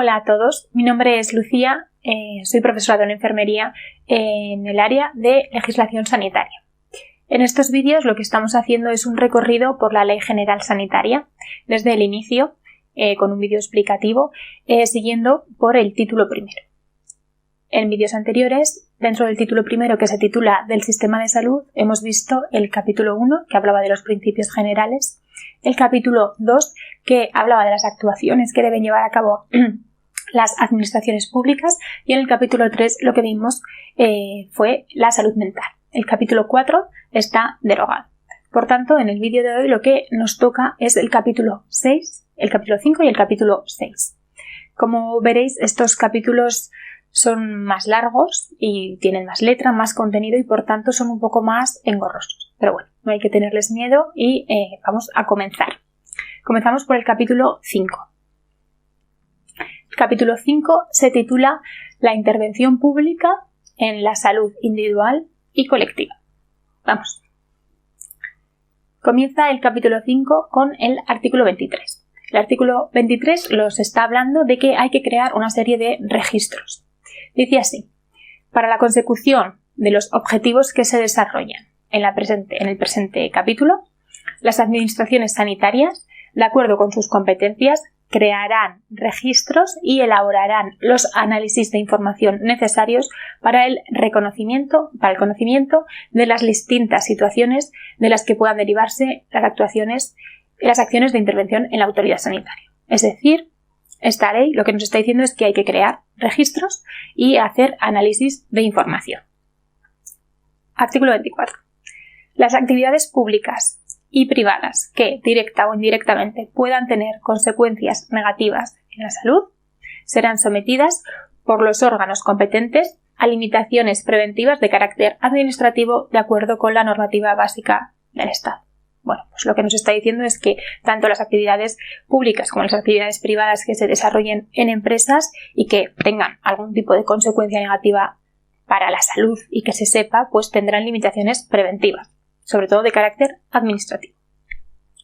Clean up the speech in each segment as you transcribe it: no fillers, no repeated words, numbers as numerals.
Hola a todos, mi nombre es Lucía, soy profesora de enfermería en el área de legislación sanitaria. En estos vídeos lo que estamos haciendo es un recorrido por la Ley General Sanitaria, desde el inicio, con un vídeo explicativo, siguiendo por el título primero. En vídeos anteriores, dentro del título primero, que se titula Del Sistema de Salud, hemos visto el capítulo 1, que hablaba de los principios generales, el capítulo 2, que hablaba de las actuaciones que deben llevar a cabo las administraciones públicas, y en el capítulo 3 lo que vimos fue la salud mental. El capítulo 4 está derogado. Por tanto, en el vídeo de hoy lo que nos toca es el capítulo 6, el capítulo 5 y el capítulo 6. Como veréis, estos capítulos son más largos y tienen más letra, más contenido y por tanto son un poco más engorrosos. Pero bueno, no hay que tenerles miedo y vamos a comenzar. Comenzamos por el capítulo 5. El capítulo 5 se titula La intervención pública en la salud individual y colectiva. Vamos. Comienza el capítulo 5 con el artículo 23. El artículo 23 nos está hablando de que hay que crear una serie de registros. Dice así: para la consecución de los objetivos que se desarrollan en el presente capítulo, las administraciones sanitarias, de acuerdo con sus competencias, crearán registros y elaborarán los análisis de información necesarios para el conocimiento de las distintas situaciones de las que puedan derivarse las acciones de intervención en la autoridad sanitaria. Es decir, esta ley lo que nos está diciendo es que hay que crear registros y hacer análisis de información. Artículo 24. Las actividades públicas y privadas que, directa o indirectamente, puedan tener consecuencias negativas en la salud serán sometidas por los órganos competentes a limitaciones preventivas de carácter administrativo de acuerdo con la normativa básica del Estado. Bueno, pues lo que nos está diciendo es que tanto las actividades públicas como las actividades privadas que se desarrollen en empresas y que tengan algún tipo de consecuencia negativa para la salud y que se sepa, pues tendrán limitaciones preventivas, sobre todo de carácter administrativo.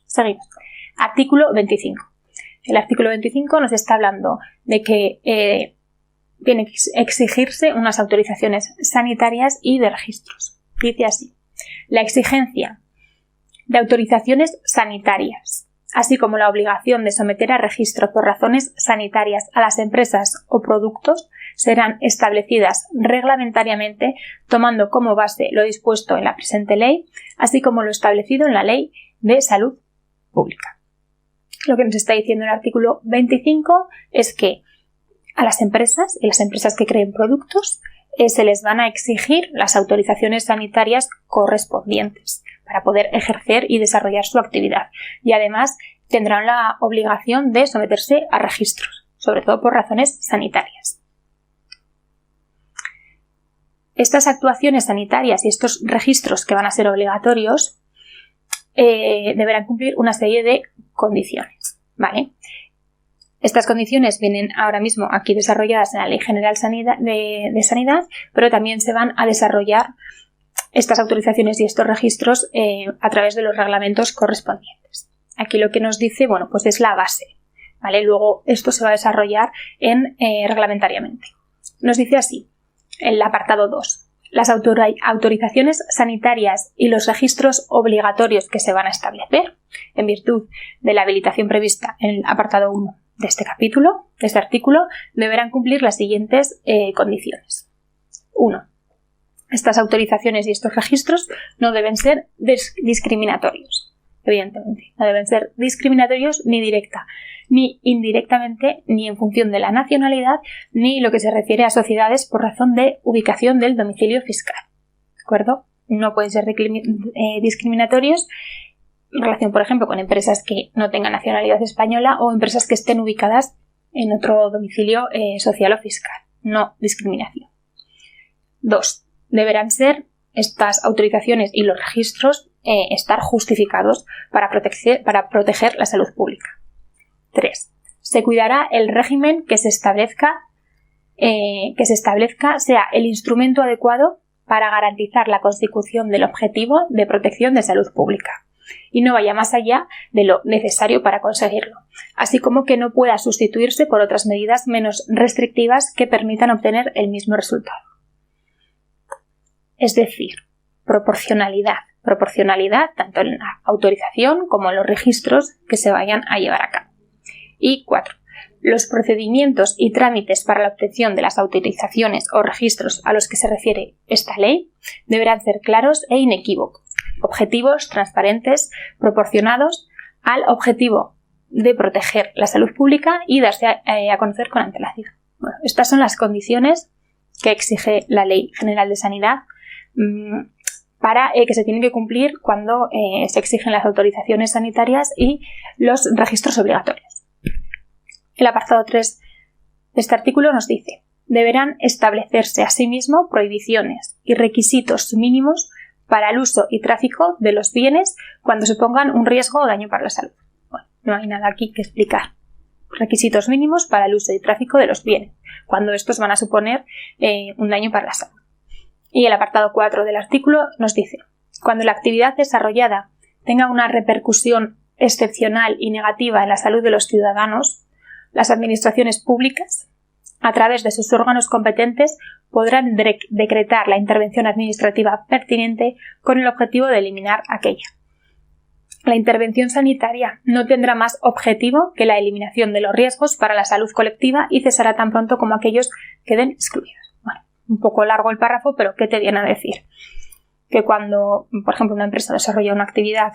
Seguimos. Artículo 25. El artículo 25 nos está hablando de que tiene que exigirse unas autorizaciones sanitarias y de registros. Dice así: la exigencia de autorizaciones sanitarias, así como la obligación de someter a registro por razones sanitarias a las empresas o productos, serán establecidas reglamentariamente tomando como base lo dispuesto en la presente ley, así como lo establecido en la Ley de Salud Pública. Lo que nos está diciendo el artículo 25 es que a las empresas y las empresas que creen productos se les van a exigir las autorizaciones sanitarias correspondientes para poder ejercer y desarrollar su actividad, y además tendrán la obligación de someterse a registros, sobre todo por razones sanitarias. Estas actuaciones sanitarias y estos registros que van a ser obligatorios deberán cumplir una serie de condiciones, ¿vale? Estas condiciones vienen ahora mismo aquí desarrolladas en la Ley General de Sanidad, pero también se van a desarrollar estas autorizaciones y estos registros a través de los reglamentos correspondientes. Aquí lo que nos dice, bueno, pues es la base, ¿vale? Luego esto se va a desarrollar reglamentariamente. Nos dice así, el apartado 2. Las autorizaciones sanitarias y los registros obligatorios que se van a establecer en virtud de la habilitación prevista en el apartado 1 de este capítulo, de este artículo, deberán cumplir las siguientes condiciones. 1. Estas autorizaciones y estos registros no deben ser discriminatorios, evidentemente. No deben ser discriminatorios ni directa, ni indirectamente, ni en función de la nacionalidad, ni lo que se refiere a sociedades por razón de ubicación del domicilio fiscal. ¿De acuerdo? No pueden ser discriminatorios en relación, por ejemplo, con empresas que no tengan nacionalidad española o empresas que estén ubicadas en otro domicilio social o fiscal. No discriminación. 2. Deberán ser estas autorizaciones y los registros estar justificados para proteger la salud pública. 3. Se cuidará el régimen que se establezca sea el instrumento adecuado para garantizar la consecución del objetivo de protección de salud pública, y no vaya más allá de lo necesario para conseguirlo, así como que no pueda sustituirse por otras medidas menos restrictivas que permitan obtener el mismo resultado. Es decir, proporcionalidad tanto en la autorización como en los registros que se vayan a llevar a cabo. Y 4. Los procedimientos y trámites para la obtención de las autorizaciones o registros a los que se refiere esta ley deberán ser claros e inequívocos, objetivos, transparentes, proporcionados al objetivo de proteger la salud pública y darse a conocer con antelación. Bueno, estas son las condiciones que exige la Ley General de Sanidad para que se tienen que cumplir cuando se exigen las autorizaciones sanitarias y los registros obligatorios. El apartado 3 de este artículo nos dice: deberán establecerse asimismo prohibiciones y requisitos mínimos para el uso y tráfico de los bienes cuando se pongan un riesgo o daño para la salud. Bueno, no hay nada aquí que explicar. Requisitos mínimos para el uso y tráfico de los bienes, cuando estos van a suponer un daño para la salud. Y el apartado 4 del artículo nos dice: cuando la actividad desarrollada tenga una repercusión excepcional y negativa en la salud de los ciudadanos, las administraciones públicas, a través de sus órganos competentes, podrán decretar la intervención administrativa pertinente con el objetivo de eliminar aquella. La intervención sanitaria no tendrá más objetivo que la eliminación de los riesgos para la salud colectiva y cesará tan pronto como aquellos queden excluidos. Bueno, un poco largo el párrafo, pero ¿qué te viene a decir? Que cuando, por ejemplo, una empresa desarrolla una actividad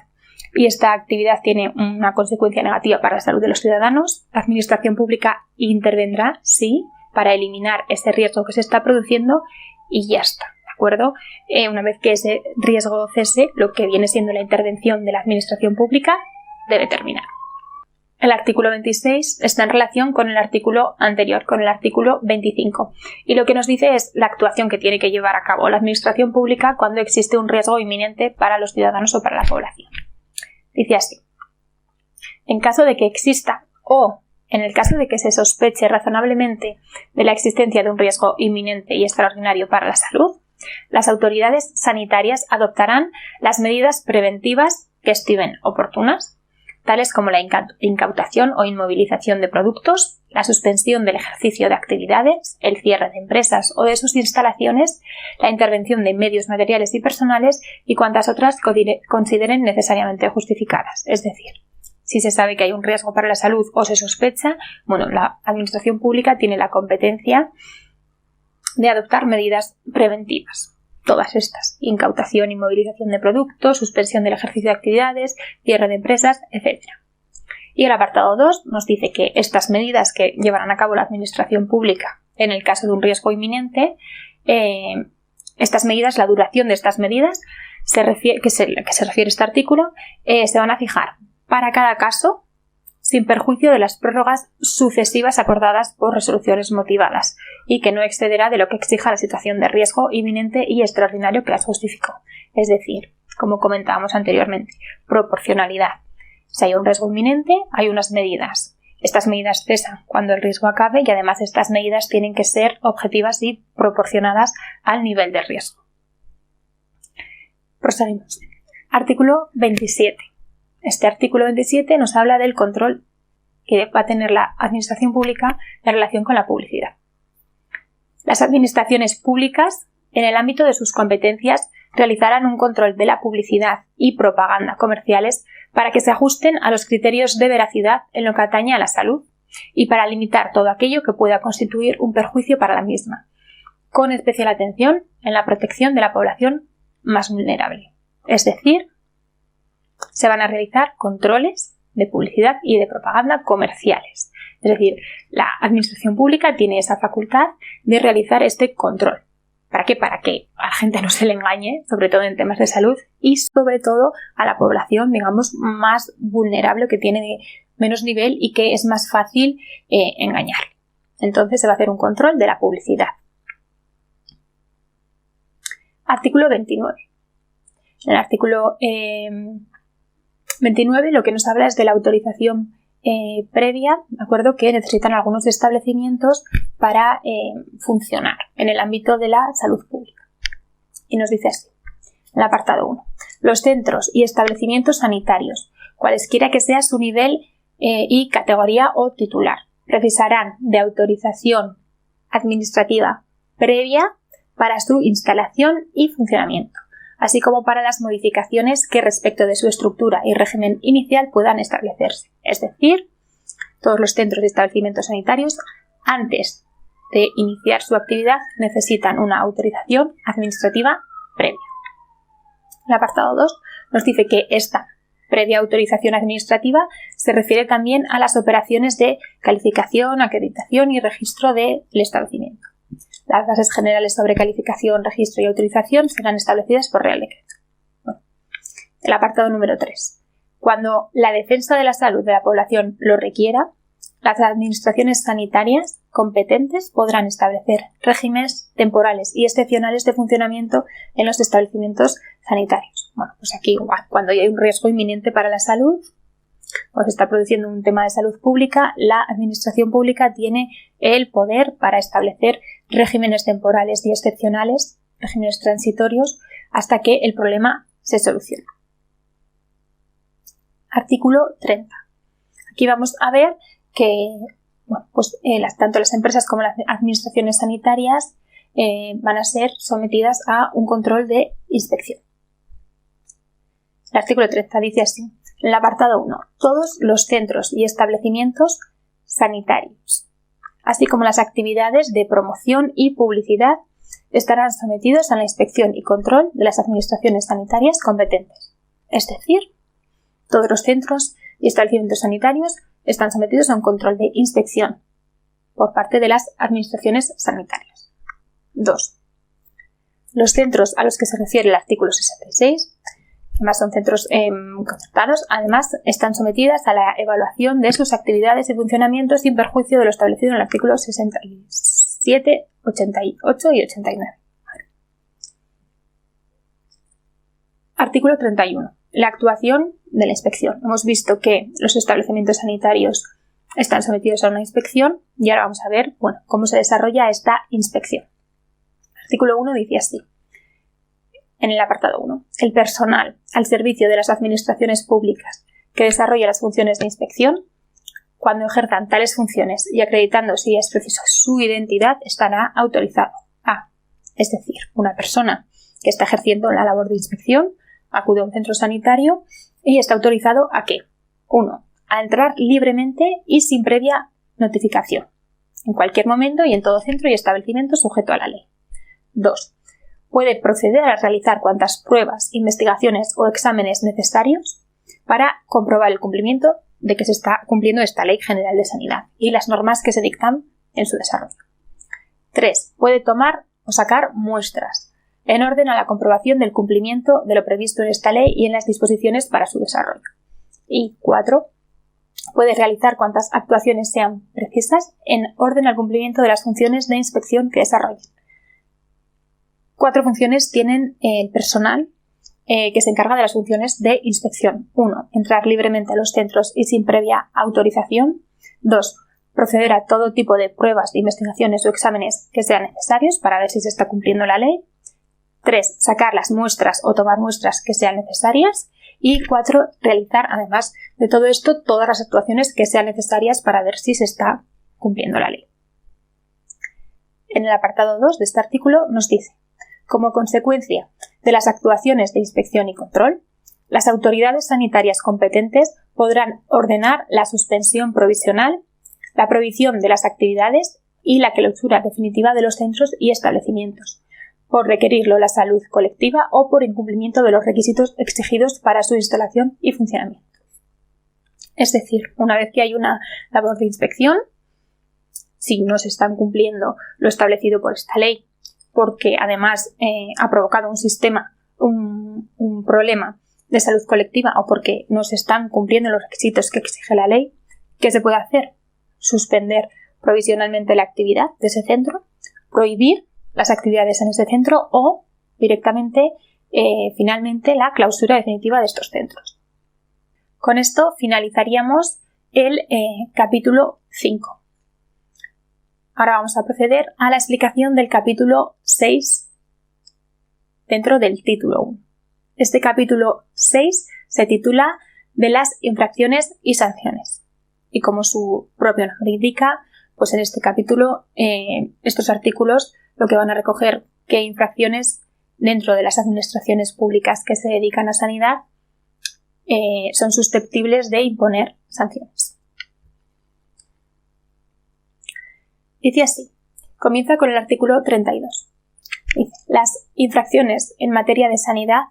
y esta actividad tiene una consecuencia negativa para la salud de los ciudadanos, la administración pública intervendrá, sí, para eliminar ese riesgo que se está produciendo y ya está, ¿de acuerdo? Una vez que ese riesgo cese, lo que viene siendo la intervención de la administración pública debe terminar. El artículo 26 está en relación con el artículo anterior, con el artículo 25, y lo que nos dice es la actuación que tiene que llevar a cabo la administración pública cuando existe un riesgo inminente para los ciudadanos o para la población. Dice así: en caso de que exista o en el caso de que se sospeche razonablemente de la existencia de un riesgo inminente y extraordinario para la salud, las autoridades sanitarias adoptarán las medidas preventivas que estimen oportunas, tales como la incautación o inmovilización de productos, la suspensión del ejercicio de actividades, el cierre de empresas o de sus instalaciones, la intervención de medios materiales y personales y cuantas otras consideren necesariamente justificadas. Es decir, si se sabe que hay un riesgo para la salud o se sospecha, bueno, la administración pública tiene la competencia de adoptar medidas preventivas. Todas estas: incautación, inmovilización de productos, suspensión del ejercicio de actividades, cierre de empresas, etc. Y el apartado 2 nos dice que estas medidas que llevarán a cabo la administración pública en el caso de un riesgo inminente, estas medidas, la duración de estas medidas, que se refiere este artículo, se van a fijar para cada caso, sin perjuicio de las prórrogas sucesivas acordadas por resoluciones motivadas y que no excederá de lo que exija la situación de riesgo inminente y extraordinario que las justificó. Es decir, como comentábamos anteriormente, proporcionalidad. Si hay un riesgo inminente, hay unas medidas. Estas medidas cesan cuando el riesgo acabe y además estas medidas tienen que ser objetivas y proporcionadas al nivel de riesgo. Proseguimos. Artículo 27. Este artículo 27 nos habla del control que va a tener la administración pública en relación con la publicidad. Las administraciones públicas, en el ámbito de sus competencias, realizarán un control de la publicidad y propaganda comerciales para que se ajusten a los criterios de veracidad en lo que atañe a la salud y para limitar todo aquello que pueda constituir un perjuicio para la misma, con especial atención en la protección de la población más vulnerable. Es decir, se van a realizar controles de publicidad y de propaganda comerciales. Es decir, la administración pública tiene esa facultad de realizar este control. ¿Para qué? Para que a la gente no se le engañe, sobre todo en temas de salud y sobre todo a la población, digamos, más vulnerable, que tiene menos nivel y que es más fácil engañar. Entonces se va a hacer un control de la publicidad. Artículo 29. En el artículo 29 lo que nos habla es de la autorización previa, ¿de acuerdo?, que necesitan algunos establecimientos para funcionar en el ámbito de la salud pública. Y nos dice así: El apartado 1. Los centros y establecimientos sanitarios, cualesquiera que sea su nivel y categoría o titular, precisarán de autorización administrativa previa para su instalación y funcionamiento, así como para las modificaciones que respecto de su estructura y régimen inicial puedan establecerse. Es decir, todos los centros y establecimientos sanitarios, antes de iniciar su actividad, necesitan una autorización administrativa previa. El apartado 2 nos dice que esta previa autorización administrativa se refiere también a las operaciones de calificación, acreditación y registro del establecimiento. Las bases generales sobre calificación, registro y autorización serán establecidas por Real Decreto. Bueno, el apartado número 3. Cuando la defensa de la salud de la población lo requiera, las administraciones sanitarias competentes podrán establecer regímenes temporales y excepcionales de funcionamiento en los establecimientos sanitarios. Bueno, pues aquí igual, cuando hay un riesgo inminente para la salud o se está produciendo un tema de salud pública, la administración pública tiene el poder para establecer regímenes temporales y excepcionales, regímenes transitorios, hasta que el problema se solucione. Artículo 30. Aquí vamos a ver que tanto las empresas como las administraciones sanitarias van a ser sometidas a un control de inspección. El artículo 30 dice así, en el apartado 1, todos los centros y establecimientos sanitarios, así como las actividades de promoción y publicidad, estarán sometidos a la inspección y control de las administraciones sanitarias competentes. Es decir, todos los centros y establecimientos sanitarios están sometidos a un control de inspección por parte de las administraciones sanitarias. 2. Los centros a los que se refiere el artículo 66, además son centros concertados, además están sometidas a la evaluación de sus actividades y funcionamientos sin perjuicio de lo establecido en el artículo 67, 88 y 89. Artículo 31. La actuación de la inspección. Hemos visto que los establecimientos sanitarios están sometidos a una inspección y ahora vamos a ver cómo se desarrolla esta inspección. Artículo 1 dice así. En el apartado 1. El personal al servicio de las administraciones públicas que desarrolla las funciones de inspección, cuando ejerzan tales funciones y acreditando si es preciso su identidad, estará autorizado a, es decir, una persona que está ejerciendo la labor de inspección acude a un centro sanitario y está autorizado a ¿qué? 1. A entrar libremente y sin previa notificación, en cualquier momento y en todo centro y establecimiento sujeto a la ley. 2. Puede proceder a realizar cuantas pruebas, investigaciones o exámenes necesarios para comprobar el cumplimiento de que se está cumpliendo esta Ley General de Sanidad y las normas que se dictan en su desarrollo. 3. Puede tomar o sacar muestras en orden a la comprobación del cumplimiento de lo previsto en esta ley y en las disposiciones para su desarrollo. Y 4. Puede realizar cuantas actuaciones sean precisas en orden al cumplimiento de las funciones de inspección que desarrollen. 4 funciones tienen el personal que se encarga de las funciones de inspección. 1. Entrar libremente a los centros y sin previa autorización. 2. Proceder a todo tipo de pruebas, investigaciones o exámenes que sean necesarios para ver si se está cumpliendo la ley. 3. Sacar las muestras o tomar muestras que sean necesarias. Y 4. Realizar, además de todo esto, todas las actuaciones que sean necesarias para ver si se está cumpliendo la ley. En el apartado 2 de este artículo nos dice: como consecuencia de las actuaciones de inspección y control, las autoridades sanitarias competentes podrán ordenar la suspensión provisional, la prohibición de las actividades y la clausura definitiva de los centros y establecimientos, por requerirlo la salud colectiva o por incumplimiento de los requisitos exigidos para su instalación y funcionamiento. Es decir, una vez que hay una labor de inspección, si no se están cumpliendo lo establecido por esta ley, porque además ha provocado un problema de salud colectiva o porque no se están cumpliendo los requisitos que exige la ley, ¿qué se puede hacer? Suspender provisionalmente la actividad de ese centro, prohibir las actividades en ese centro o directamente, finalmente, la clausura definitiva de estos centros. Con esto finalizaríamos el capítulo 5. Ahora vamos a proceder a la explicación del capítulo 6 dentro del título 1. Este capítulo 6 se titula de las infracciones y sanciones. Y como su propio nombre indica, pues en este capítulo estos artículos lo que van a recoger qué infracciones dentro de las administraciones públicas que se dedican a sanidad son susceptibles de imponer sanciones. Dice así, comienza con el artículo 32. Dice, las infracciones en materia de sanidad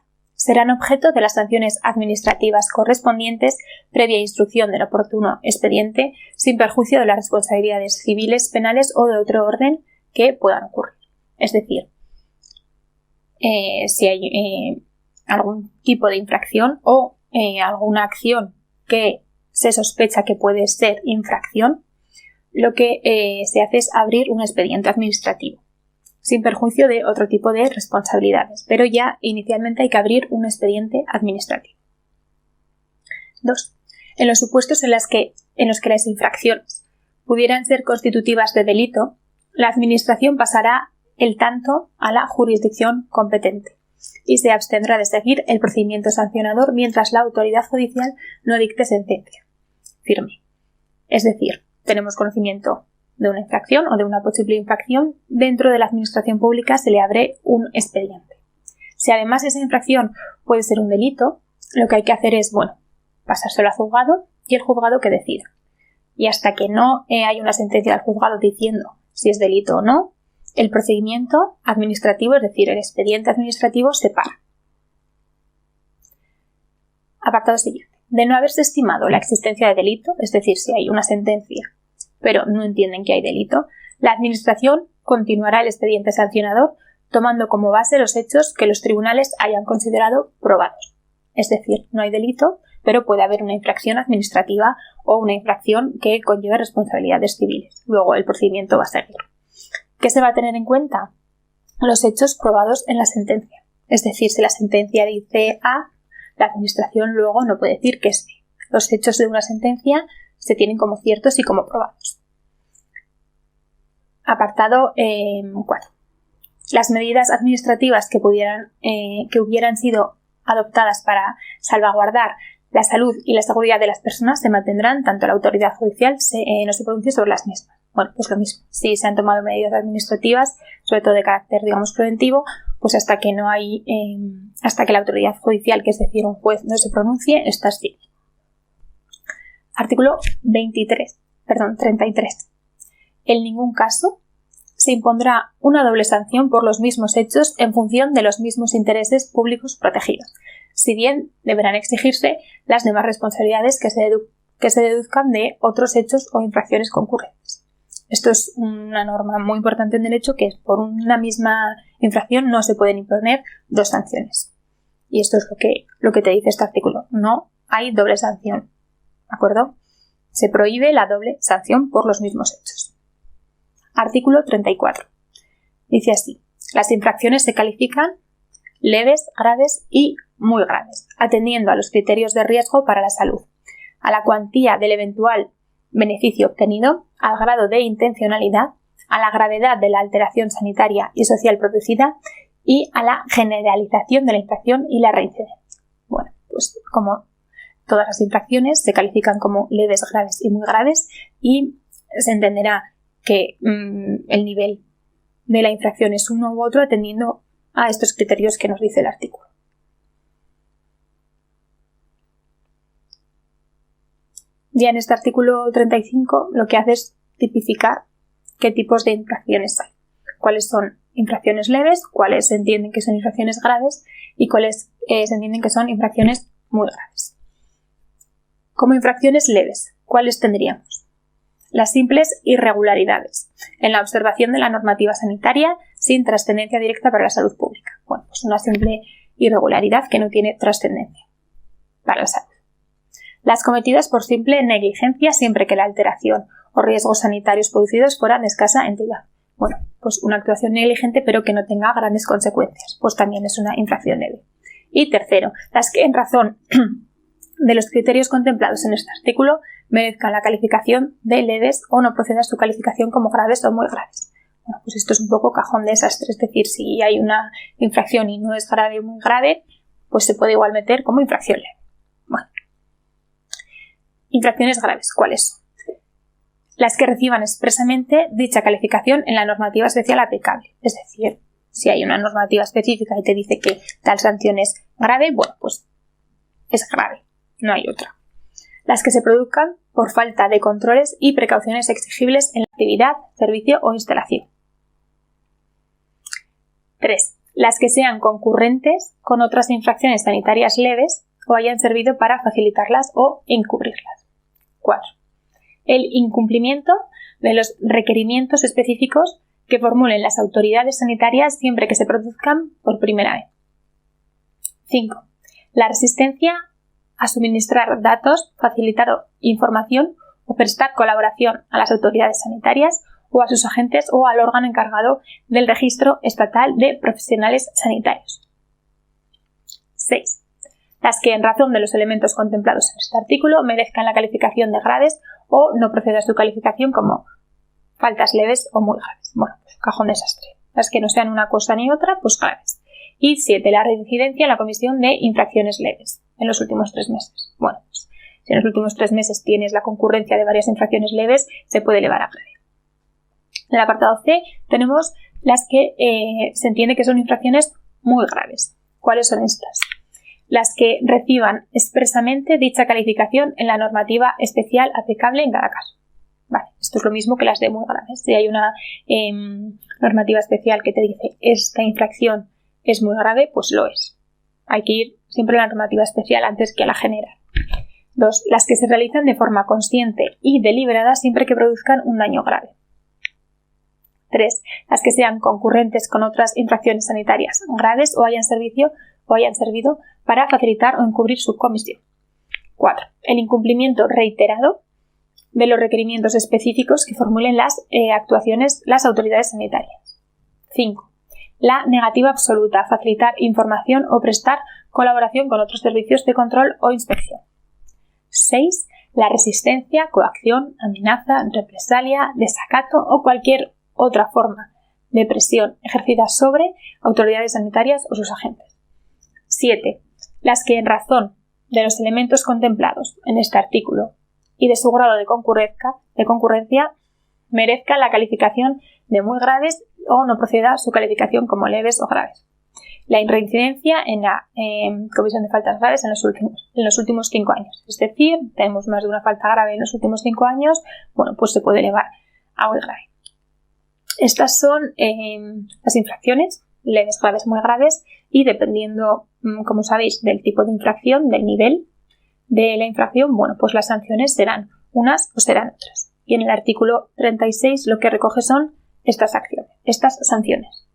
serán objeto de las sanciones administrativas correspondientes previa instrucción del oportuno expediente sin perjuicio de las responsabilidades civiles, penales o de otro orden que puedan ocurrir. Es decir, si hay algún tipo de infracción o alguna acción que se sospecha que puede ser infracción, lo que se hace es abrir un expediente administrativo, sin perjuicio de otro tipo de responsabilidades, pero ya inicialmente hay que abrir un expediente administrativo. 2. En los supuestos en los que las infracciones pudieran ser constitutivas de delito, la Administración pasará el tanto a la jurisdicción competente y se abstendrá de seguir el procedimiento sancionador mientras la autoridad judicial no dicte sentencia firme. Es decir, tenemos conocimiento de una infracción o de una posible infracción, dentro de la administración pública se le abre un expediente. Si además esa infracción puede ser un delito, lo que hay que hacer es, pasárselo al juzgado y el juzgado que decida. Y hasta que no hay una sentencia del juzgado diciendo si es delito o no, el procedimiento administrativo, es decir, el expediente administrativo, se para. Apartado siguiente. De no haberse estimado la existencia de delito, es decir, si hay una sentencia pero no entienden que hay delito, la Administración continuará el expediente sancionador tomando como base los hechos que los tribunales hayan considerado probados. Es decir, no hay delito, pero puede haber una infracción administrativa o una infracción que conlleve responsabilidades civiles. Luego el procedimiento va a seguir. ¿Qué se va a tener en cuenta? Los hechos probados en la sentencia. Es decir, si la sentencia dice A, la Administración luego no puede decir que es B. Los hechos de una sentencia se tienen como ciertos y como probados. Apartado 4. Las medidas administrativas que hubieran sido adoptadas para salvaguardar la salud y la seguridad de las personas se mantendrán, tanto la autoridad judicial no se pronuncie sobre las mismas. Bueno, pues lo mismo. Si se han tomado medidas administrativas, sobre todo de carácter, preventivo, pues hasta que la autoridad judicial, que es decir, un juez, no se pronuncie, está así. Artículo 33. En ningún caso se impondrá una doble sanción por los mismos hechos en función de los mismos intereses públicos protegidos, si bien deberán exigirse las demás responsabilidades que se deduzcan de otros hechos o infracciones concurrentes. Esto es una norma muy importante en derecho, que por una misma infracción no se pueden imponer dos sanciones. Y esto es lo que te dice este artículo. No hay doble sanción. ¿De acuerdo? Se prohíbe la doble sanción por los mismos hechos. Artículo 34. Dice así. Las infracciones se califican leves, graves y muy graves, atendiendo a los criterios de riesgo para la salud, a la cuantía del eventual beneficio obtenido, al grado de intencionalidad, a la gravedad de la alteración sanitaria y social producida y a la generalización de la infracción y la reincidencia. Bueno, pues como todas las infracciones se califican como leves, graves y muy graves, y se entenderá que el nivel de la infracción es uno u otro atendiendo a estos criterios que nos dice el artículo. Ya en este artículo 35 lo que hace es tipificar qué tipos de infracciones hay, cuáles son infracciones leves, cuáles se entienden que son infracciones graves y cuáles se entienden que son infracciones muy graves. Como infracciones leves, ¿cuáles tendríamos? Las simples irregularidades en la observación de la normativa sanitaria sin trascendencia directa para la salud pública. Bueno, pues una simple irregularidad que no tiene trascendencia para la salud. Las cometidas por simple negligencia siempre que la alteración o riesgos sanitarios producidos fueran de escasa entidad. Bueno, pues una actuación negligente pero que no tenga grandes consecuencias, pues también es una infracción leve. Y tercero, las que en razón de los criterios contemplados en este artículo merezcan la calificación de leves o no proceda a su calificación como graves o muy graves. Bueno, pues esto es un poco cajón de desastre, es decir, si hay una infracción y no es grave o muy grave, pues se puede igual meter como infracción leve. Bueno, infracciones graves, ¿cuáles son? Las que reciban expresamente dicha calificación en la normativa especial aplicable. Es decir, si hay una normativa específica y te dice que tal sanción es grave, bueno, pues es grave, no hay otra. Las que se produzcan por falta de controles y precauciones exigibles en la actividad, servicio o instalación. 3. Las que sean concurrentes con otras infracciones sanitarias leves o hayan servido para facilitarlas o encubrirlas. 4. El incumplimiento de los requerimientos específicos que formulen las autoridades sanitarias siempre que se produzcan por primera vez. 5. La resistencia a suministrar datos, facilitar información o prestar colaboración a las autoridades sanitarias o a sus agentes o al órgano encargado del registro estatal de profesionales sanitarios. 6. Las que en razón de los elementos contemplados en este artículo merezcan la calificación de graves o no proceda a su calificación como faltas leves o muy graves. Bueno, pues cajón desastre. Las que no sean una cosa ni otra, pues graves. Y 7. La reincidencia en la comisión de infracciones leves en los últimos 3 meses. Bueno, pues si en los últimos 3 meses tienes la concurrencia de varias infracciones leves, se puede elevar a grave. En el apartado C tenemos las que se entiende que son infracciones muy graves. ¿Cuáles son estas? Las que reciban expresamente dicha calificación en la normativa especial aplicable en cada caso. Vale, esto es lo mismo que las de muy graves. Si hay una normativa especial que te dice esta infracción es muy grave, pues lo es. Hay que ir siempre a la normativa especial antes que a la general. 2. Las que se realizan de forma consciente y deliberada siempre que produzcan un daño grave. 3. Las que sean concurrentes con otras infracciones sanitarias graves o hayan servido para facilitar o encubrir su comisión. 4. El incumplimiento reiterado de los requerimientos específicos que formulen las autoridades sanitarias. 5. La negativa absoluta a facilitar información o prestar colaboración con otros servicios de control o inspección. 6. La resistencia, coacción, amenaza, represalia, desacato o cualquier otra forma de presión ejercida sobre autoridades sanitarias o sus agentes. 7. Las que en razón de los elementos contemplados en este artículo y de su grado de concurrencia merezcan la calificación de muy graves o no proceda a su calificación como leves o graves. La reincidencia en la comisión de faltas graves en los últimos 5 años. Es decir, tenemos más de una falta grave en los últimos 5 años, bueno, pues se puede elevar a muy grave. Estas son las infracciones, leves, graves, muy graves, y dependiendo, como sabéis, del tipo de infracción, del nivel de la infracción, bueno, pues las sanciones serán unas o serán otras. Y en el artículo 36 lo que recoge son estas sanciones.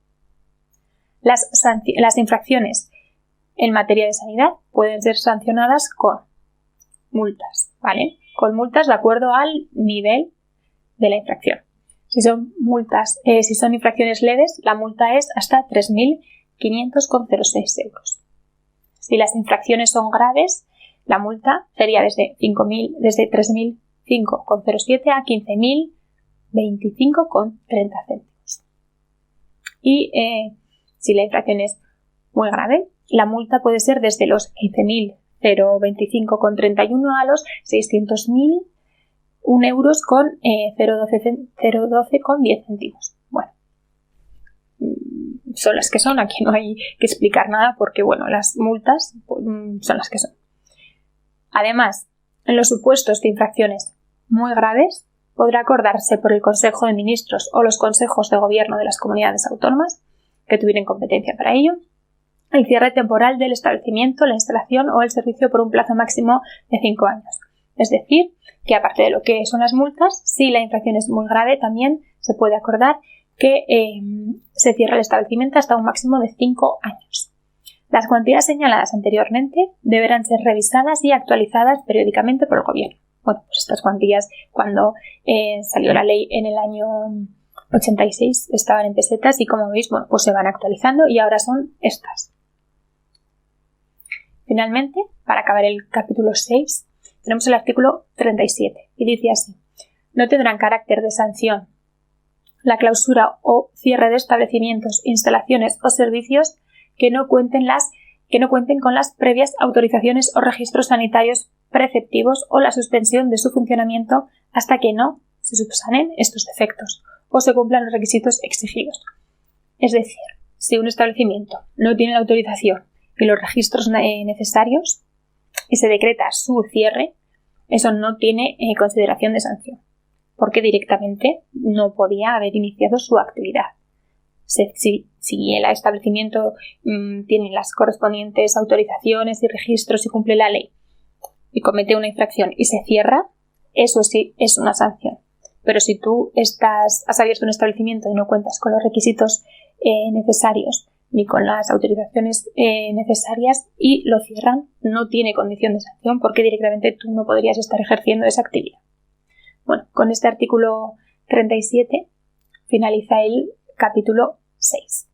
Las infracciones en materia de sanidad pueden ser sancionadas con multas, ¿vale? Con multas de acuerdo al nivel de la infracción. Si son infracciones leves, la multa es hasta 3.500,06 euros. Si las infracciones son graves, la multa sería desde 3.005,07 a 15.025,30 céntimos. Y si la infracción es muy grave, la multa puede ser desde los 15.025,31 a los 600.001 euros con 0,12,10 céntimos. Bueno, son las que son, aquí no hay que explicar nada porque, bueno, las multas son las que son. Además, en los supuestos de infracciones muy graves, podrá acordarse por el Consejo de Ministros o los consejos de gobierno de las comunidades autónomas que tuvieran competencia para ello, el cierre temporal del establecimiento, la instalación o el servicio por un plazo máximo de 5 años. Es decir, que aparte de lo que son las multas, si la infracción es muy grave, también se puede acordar que se cierra el establecimiento hasta un máximo de 5 años. Las cuantías señaladas anteriormente deberán ser revisadas y actualizadas periódicamente por el gobierno. Bueno, pues estas cuantías, cuando salió la ley en el año 86, estaban en pesetas y, como veis, bueno, pues se van actualizando y ahora son estas. Finalmente, para acabar el capítulo 6, tenemos el artículo 37 y dice así: no tendrán carácter de sanción la clausura o cierre de establecimientos, instalaciones o servicios que no cuenten las que no cuenten con las previas autorizaciones o registros sanitarios preceptivos o la suspensión de su funcionamiento hasta que no se subsanen estos defectos o se cumplan los requisitos exigidos. Es decir, si un establecimiento no tiene la autorización y los registros necesarios y se decreta su cierre, eso no tiene consideración de sanción, porque directamente no podía haber iniciado su actividad. Si el establecimiento tiene las correspondientes autorizaciones y registros y cumple la ley y comete una infracción y se cierra, eso sí es una sanción. Pero si tú has abierto un establecimiento y no cuentas con los requisitos necesarios ni con las autorizaciones necesarias y lo cierran, no tiene condición de sanción porque directamente tú no podrías estar ejerciendo esa actividad. Bueno, con este artículo 37 finaliza el capítulo 6.